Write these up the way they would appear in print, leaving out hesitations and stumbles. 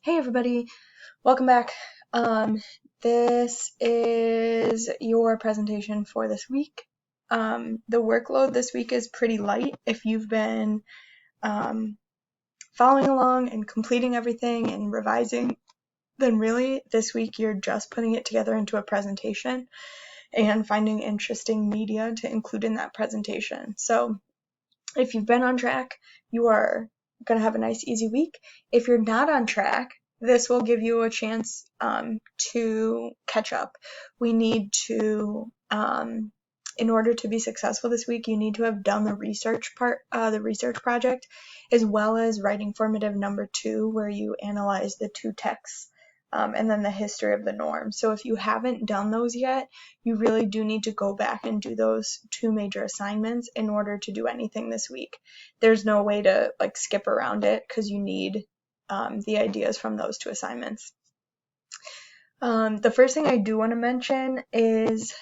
Hey everybody, welcome back. This is your presentation for this week. The workload this week is pretty light. If you've been following along and completing everything and revising, then really this week you're just putting it together into a presentation and finding interesting media to include in that presentation. So if you've been on track, you are going to have a nice easy week. If you're not on track, this will give you a chance to catch up. We need to, in order to be successful this week, you need to have done the research project, as well as writing formative number 2, where you analyze the two texts, and then the history of the norm. So if you haven't done those yet, you really do need to go back and do those 2 major assignments in order to do anything this week. There's no way to skip around it because you need the ideas from those 2 assignments. The first thing I do want to mention is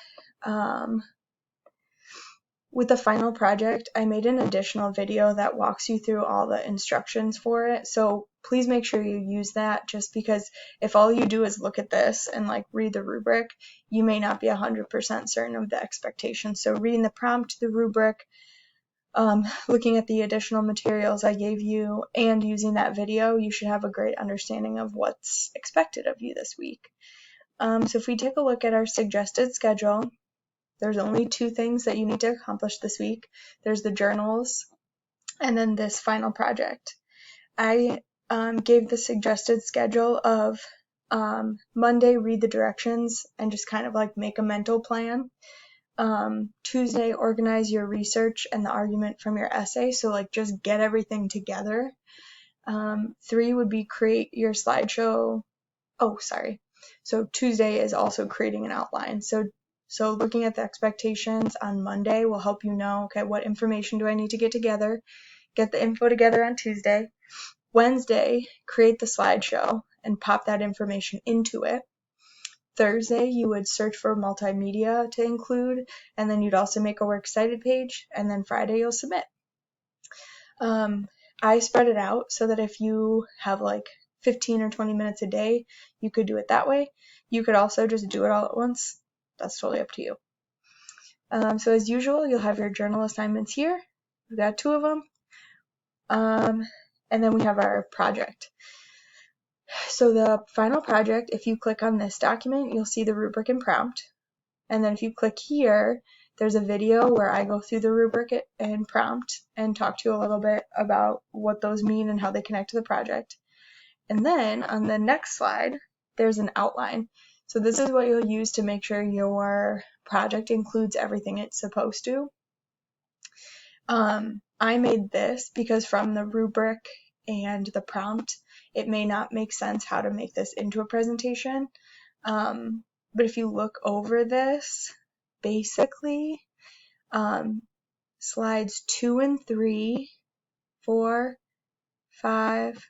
with the final project, I made an additional video that walks you through all the instructions for it. So please make sure you use that, just because if all you do is look at this and read the rubric, you may not be 100% certain of the expectations. So reading the prompt, the rubric, looking at the additional materials I gave you, and using that video, you should have a great understanding of what's expected of you this week. So if we take a look at our suggested schedule, there's only 2 things that you need to accomplish this week. There's the journals and then this final project. I gave the suggested schedule of Monday, read the directions and just kind of make a mental plan. Tuesday, organize your research and the argument from your essay. So just get everything together. 3 would be create your slideshow. So Tuesday is also creating an outline. So looking at the expectations on Monday will help you know, okay, what information do I need to get together? Get the info together on Tuesday. Wednesday, create the slideshow and pop that information into it. Thursday, you would search for multimedia to include, and then you'd also make a works cited page, and then Friday you'll submit. I spread it out so that if you have 15 or 20 minutes a day, you could do it that way. You could also just do it all at once. That's totally up to you. So as usual, you'll have your journal assignments here. We've got 2 of them. And then we have our project. So the final project, if you click on this document, you'll see the rubric and prompt. And then if you click here, there's a video where I go through the rubric and prompt and talk to you a little bit about what those mean and how they connect to the project. And then on the next slide, there's an outline. So this is what you'll use to make sure your project includes everything it's supposed to. I made this because from the rubric and the prompt, it may not make sense how to make this into a presentation. But if you look over this, basically, slides 2 and 3, 4, 5,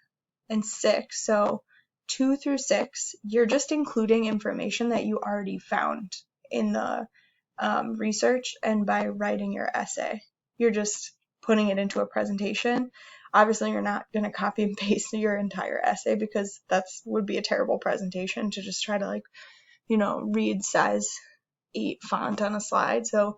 and 6. So 2 through 6, you're just including information that you already found in the research, and by writing your essay, you're just putting it into a presentation. Obviously, you're not going to copy and paste your entire essay because that would be a terrible presentation to just try to read size 8 font on a slide. So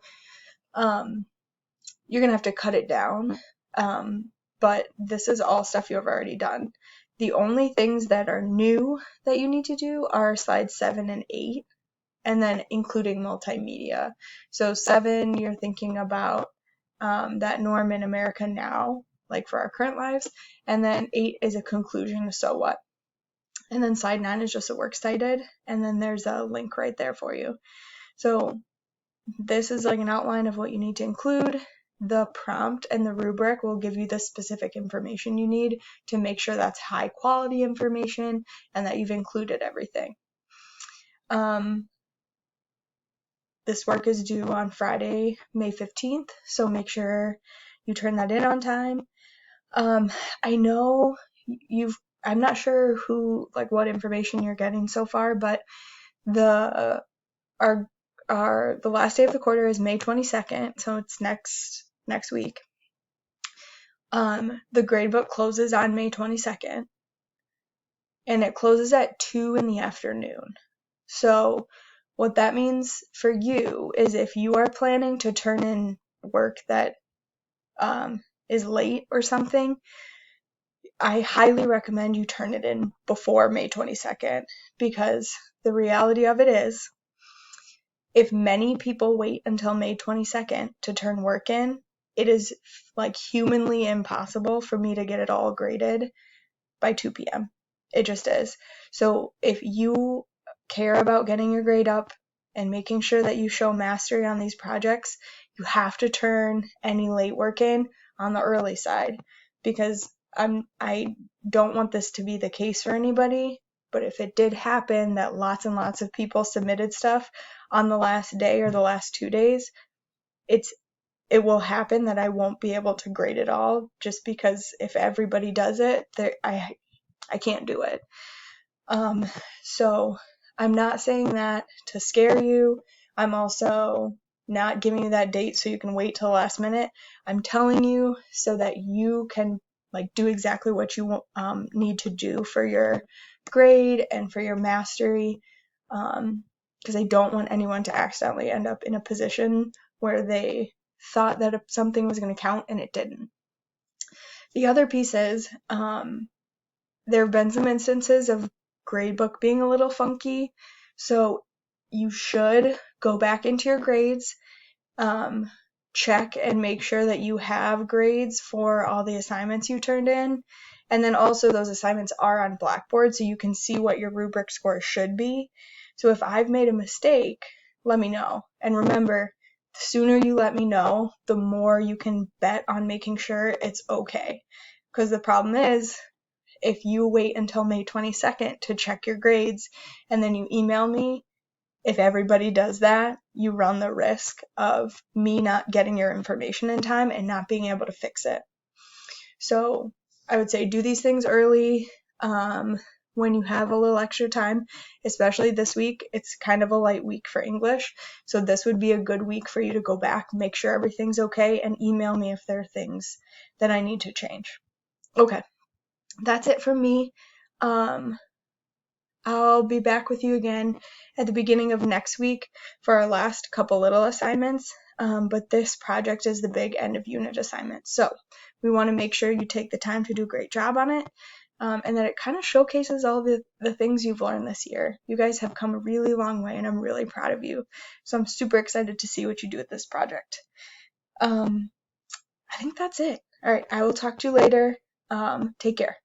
you're going to have to cut it down. But this is all stuff you have already done. The only things that are new that you need to do are slides 7 and 8, and then including multimedia. So 7, you're thinking about that norm in America now, for our current lives, and then 8 is a conclusion to so what. And then slide 9 is just a works cited, and then there's a link right there for you. So this is an outline of what you need to include. The prompt and the rubric will give you the specific information you need to make sure that's high quality information and that you've included everything. This work is due on Friday, May 15th, so make sure you turn that in on time. I know I'm not sure what information you're getting so far, but the last day of the quarter is May 22nd, so it's next week. The gradebook closes on May 22nd, and it closes at 2 in the afternoon. So what that means for you is if you are planning to turn in work that is late or something, I highly recommend you turn it in before May 22nd, because the reality of it is, if many people wait until May 22nd to turn work in, it is like humanly impossible for me to get it all graded by 2 p.m. It just is. So if you care about getting your grade up and making sure that you show mastery on these projects, you have to turn any late work in on the early side, because I don't want this to be the case for anybody, but if it did happen that lots and lots of people submitted stuff on the last day or the last 2 days, it will happen that I won't be able to grade it all, just because if everybody does it, I can't do it. So I'm not saying that to scare you. I'm also not giving you that date so you can wait till the last minute. I'm telling you so that you can like do exactly what you need to do for your grade and for your mastery. Because I don't want anyone to accidentally end up in a position where they thought that something was going to count and it didn't. The other piece is, there have been some instances of gradebook being a little funky, so you should go back into your grades, check and make sure that you have grades for all the assignments you turned in, and then also those assignments are on Blackboard so you can see what your rubric score should be. So if I've made a mistake, let me know. And remember, the sooner you let me know, the more you can bet on making sure it's okay. Because the problem is, if you wait until May 22nd to check your grades and then you email me, if everybody does that, you run the risk of me not getting your information in time and not being able to fix it. So I would say do these things early, when you have a little extra time, especially this week. It's kind of a light week for English, so this would be a good week for you to go back, make sure everything's okay, and email me if there are things that I need to change. Okay. That's it from me. I'll be back with you again at the beginning of next week for our last couple little assignments, but this project is the big end of unit assignment. So we want to make sure you take the time to do a great job on it, and that it kind of showcases all the things you've learned this year. You guys have come a really long way, and I'm really proud of you. So I'm super excited to see what you do with this project. I think that's it. All right, I will talk to you later. Take care.